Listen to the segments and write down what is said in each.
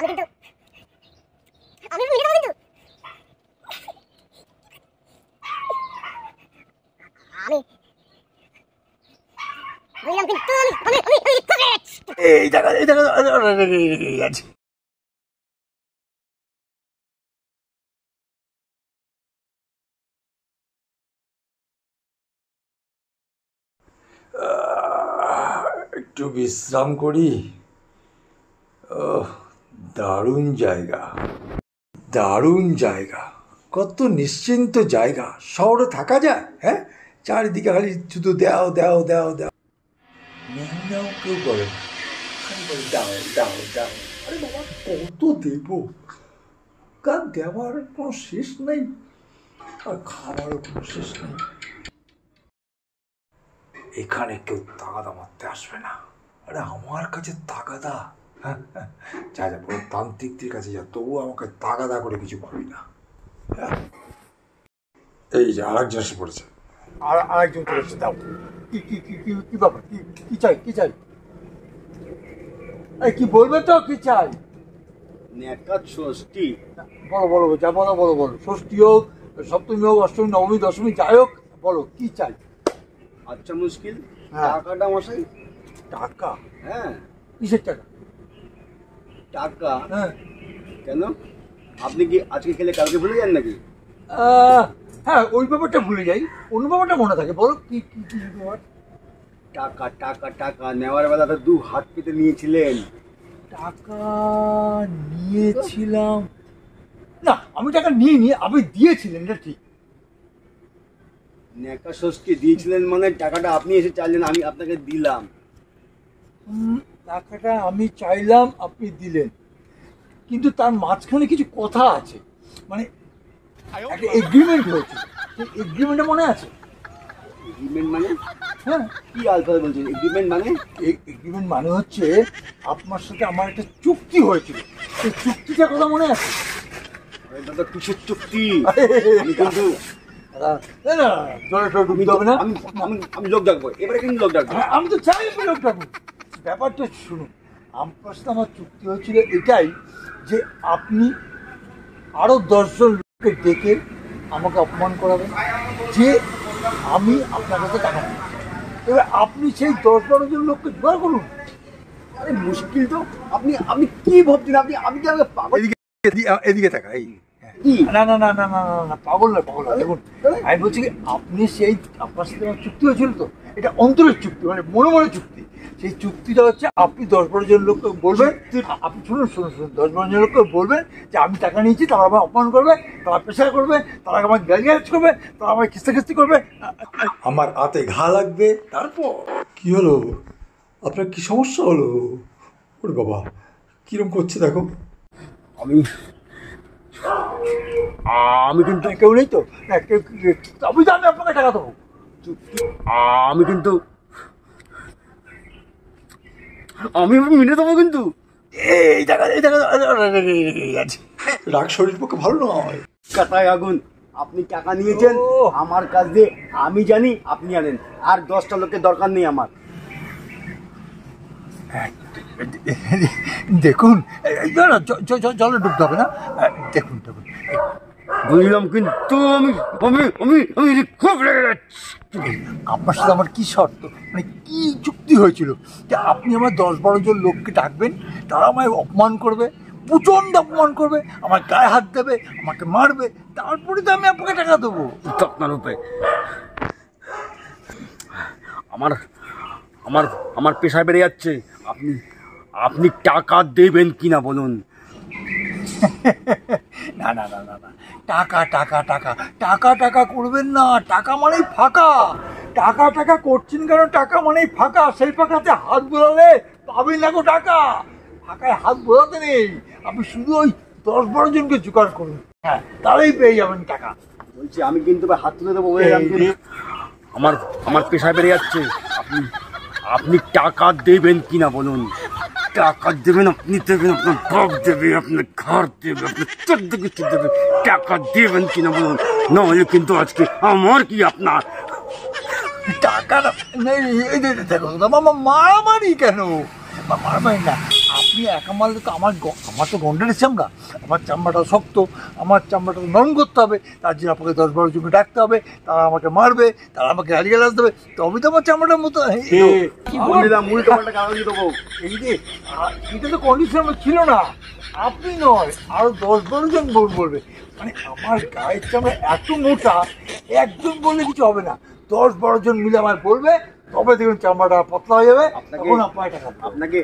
আমি কিন্তু আমি বুঝলাম কিন্তু এই জায়গা আছে। একটু বিশ্রাম করি। দারুণ জায়গা, দারুণ জায়গা, কত নিশ্চিন্ত জায়গা। শহরে থাকা যায়? হ্যাঁ, চারিদিকে খালি শুধু দাও দাও দাও দাও, ম্যাও কেউ করে না, খালি বলে দাও দাও দাও। আরে বাবা, কত দেব? কার দেওয়ার কোনো শেষ নেই, আর খাবারও কোনো শেষ নেই। এখানে কেউ তাগাদা মারতে আসবে না। আরে আমার কাছে তাগাদা, হ্যাঁ যা যা বড় তান্ত্রিকদের কাছে যা, তবুও আমাকে তাগাদা করে কিছু পাবি না। হ্যাঁ, এই যে আরেকজন এসে পড়েছে, আরেকজন চলেছে। দাও, কি কি কি কি কি ব্যাপার? কি কি চাই? কি চাই? এই কি বলবে তো? কি চাই? নেকাত ষষ্ঠী। বলো বলো, যা বলো বলো বলো। ষষ্ঠী হোক, সপ্তমী হোক, অষ্টমী, নবমী, দশমী, যাই হোক, বলো কি চাই। আচ্ছা মুশকিল, হ্যাঁ। টাকাটা মশাই। টাকা? হ্যাঁ। কিসের টাকা? টাকা? হ্যাঁ। কেন, আপনি কি আজকে খেলে কালকে ভুলে যান নাকি? হ্যাঁ, ওই ব্যাপারটা ভুলে যাই, অন্য ব্যাপারটা মনে থাকে। বলো কি কি কি ব্যাপার? টাকা টাকা টাকা নেওয়ার বেলা তো 2 হাত পেতে নিয়েছিলেন। টাকা নিয়েছিলাম না, আমি টাকা নিইনি, আপনি দিয়েছিলেন, এটা ঠিক। নেকা ষষ্ঠী দিয়েছিলেন মানে টাকাটা আপনি এসে চাইলেন, আমি আপনাকে দিলাম। টাকাটা আমি চাইলাম, আপনি দিলেন, কিন্তু তার মাঝখানে কিছু কথা আছে, মানে একটা এগ্রিমেন্ট হয়েছে। এগ্রিমেন্টটা মনে আছে? এগ্রিমেন্ট মানে? হ্যাঁ। কি আলফাবে বলছেন এগ্রিমেন্ট মানে? এগ্রিমেন্ট মানে হচ্ছে আপনার সাথে আমার একটা চুক্তি হয়েছিল, সেই চুক্তিটার কথা মনে আছে? দাদা কিসের চুক্তি? আমি কিন্তু আমি লোক ডাকবো এবারে, কিন্তু লোক ডাকবো। আমি তো চাই আমি লোক ডাকবো। ব্যাপারটা শুনুন, আপনার সাথে আমার চুক্তি হয়েছিল এটাই, যে আপনি আরো 10 জন লোককে ডেকে আমাকে অপমান করাবেন, যে আমি আপনার কাছে টাকা নেব। এবার আপনি সেই 10-12 জন লোককে জোগাড় করুন। আরে মুশকিল তো, আপনি কি ভাবছেন? আমি কি আমাকে পাগল? এদিকে টাকা এই না না না না না না, পাগল না, পাগল না। দেখুন, আমি বলছি কি, আপনি সেই আপনার সাথে আমার চুক্তি হয়েছিল তো, এটা অন্তরের চুক্তি, মানে মনে মনে চুক্তি। সেই চুক্তিটা হচ্ছে আপনি 10-12 জন লোককে বলবেন, আপনি শুনুন শুনুন শুনুন, 10-12 জন লোককে বলবেন যে আমি টাকা নিয়েছি, তারা আমায় অপমান করবে, তারা প্রেশার করবে, তারা আমাকে গালিগালাজ করবে, তারা আমায় খিস্তাখিস্তি করবে, আমার হাতে ঘা লাগবে। তারপর কি হলো? আপনার কি সমস্যা হলো? ওরে বাবা, কিরম করছে দেখো। আমি কিন্তু কেউ নেই তো? আমি জানি আপনাকে টাকা দেবো। আমি কিন্তু আমি মিলে দেবো কিন্তু। এই টাকা রাগ শরীর পক্ষে ভালো নয়। কাটায় আগুন, আপনি টাকা নিয়েছেন আমার কাছ দিয়ে, আমি জানি আপনি জানেন, আর 10টা লোকের দরকার নেই আমার। দেখুন, জলে ডুবতে হবে না। দেখুন দেখুন, বুঝলাম, কিন্তু আমি আমি আমি আমি খুব রেগে যাচ্ছি। আপনার সাথে আমার কি শর্ত, মানে কি চুক্তি হয়েছিল, যে আপনি আমার 10-12 জন লোককে ডাকবেন, তারা আমায় অপমান করবে, প্রচণ্ড অপমান করবে, আমার গায়ে হাত দেবে, আমাকে মারবে, তারপরে তো আমি আপনাকে টাকা দেবো। আপনার উপরে আমার আমার আমার পেশা বেড়ে যাচ্ছে। আপনি টাকা দেবেন কিনা বলুন? না না না না না, টাকা টাকা টাকা টাকা টাকা করবেন না। টাকা মানেই ফাঁকা। টাকা টাকা করছেন কেন? টাকা মানেই ফাঁকা। সেই ফাঁকাতে হাত বোলালে পাবেন না গো টাকা। ফাঁকায় হাত বোলাতে নেই, আপনি শুধু ওই 10-12 জনকে জোগাড় করুন, হ্যাঁ, তাহলেই পেয়ে যাবেন টাকা। বলছি আমি কিন্তু হাত তুলে দেবো। আমার পেশা বেড়ে যাচ্ছে। আপনি টাকা দেবেন কিনা বলুন? টাকা দেবেন, আপনি দেবেন, আপনার বাপ দেবে, আপনার ঘর দেবে, আপনার চোদ্দ কিছু দেবে। টাকা দেবেন কিনা বলুন, নাহলে কিন্তু আজকে আমার কি আপনার টাকা নেই। দেখো মারামারি কেন? মারামারি না, আপনি একা মারলে তো আমার তো গন্ডারের চামড়া, আমার চামড়াটা শক্ত, আমার চামড়াটা নরম করতে হবে, তার জন্য আপনাকে 10-12 জনকে ডাকতে হবে, তারা আমাকে মারবে, তারা আমাকে গালিগালাজ দেবে, তবে তো আমার চামড়াটার মতো এই যে এটা তো কন্ডিশন ছিল না, আপনি নয় আরো 10-12 জন বলবে, মানে আমার গায়ের চামড়া এত মোটা, একজন বললে কিছু হবে না, 10-12 জন মিলে আমায় বলবে, তবে দেখুন চামড়াটা পাতলা হয়ে যাবে, তখন আপনার টাকা আপনাকে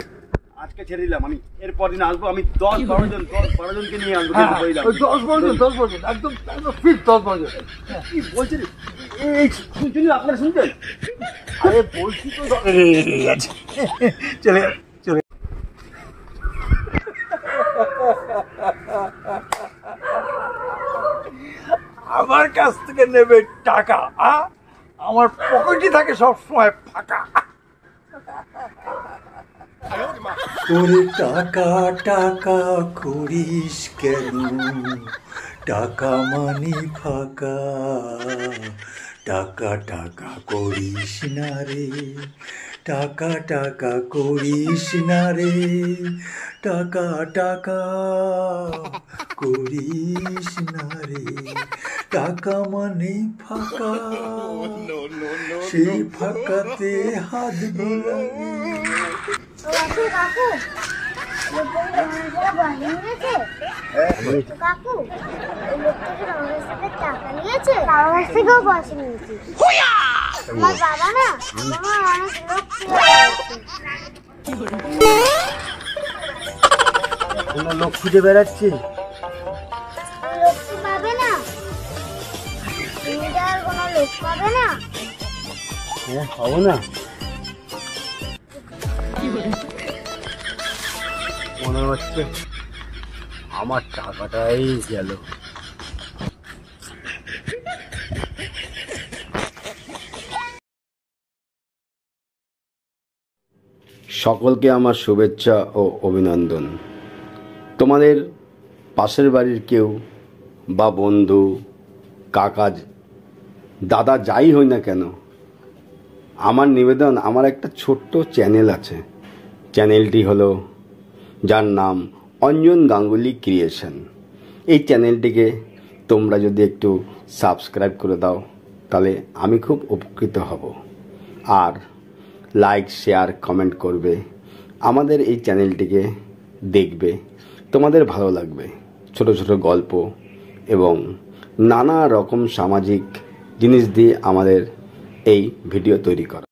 আজকে ছেড়ে দিলাম, আমি এরপর দিন আসবো, আমি 10-12 জনকে নিয়ে আসবো। 10-12 জন একদম ফিট 10-12 জন। কি বলছেন? এই শুনছেন, আপনারা শুনছেন? আরে বলছি তো চলে চলে আমার কাছ থেকে নেবে টাকা, আমার পকেটে থাকে সবসময় ফাঁকা। তোরে টাকা টাকা করিস কেন, টাকা মানি ফাঁকা, টাকা টাকা করিস না রে, টাকা টাকা করিস না রে, টাকা টাকা করিস না রে, টাকা মানে ফাঁকা, সেই ফাঁকাতে হাত বোলাবি। কাকু কাকু কাকু ওই লোকটা কি আমার সাথে টাকা নিয়েছে? আমার কাছ থেকেও পয়সা নিয়েছে। আমার বাবা না আমার অনেক লোক খুঁজে বেড়াচ্ছে। লক্ষ্মী পাবে না, তুমি আর কোনো লোক পাবে না। হ্যাঁ, পাবো না, মনে হচ্ছে আমার টাকাটাই গেল। সকলকে আমার শুভেচ্ছা ও অভিনন্দন। তোমাদের পাশের বাড়ির কেউ বা বন্ধু, কাকা, দাদা, যাই হই না কেন, আমার নিবেদন, আমার একটা ছোট্ট চ্যানেল আছে। চ্যানেলটি হলো, যার নাম অঞ্জন গাঙ্গুলি ক্রিয়েশন। এই চ্যানেলটিকে তোমরা যদি একটু সাবস্ক্রাইব করে দাও, তাহলে আমি খুব উপকৃত হব। আর লাইক, শেয়ার, কমেন্ট করবে, আমাদের এই চ্যানেলটিকে দেখবে, তোমাদের ভালো লাগবে। ছোট ছোট গল্প এবং নানা রকম সামাজিক জিনিস দিয়ে আমাদের এই ভিডিও তৈরি করা।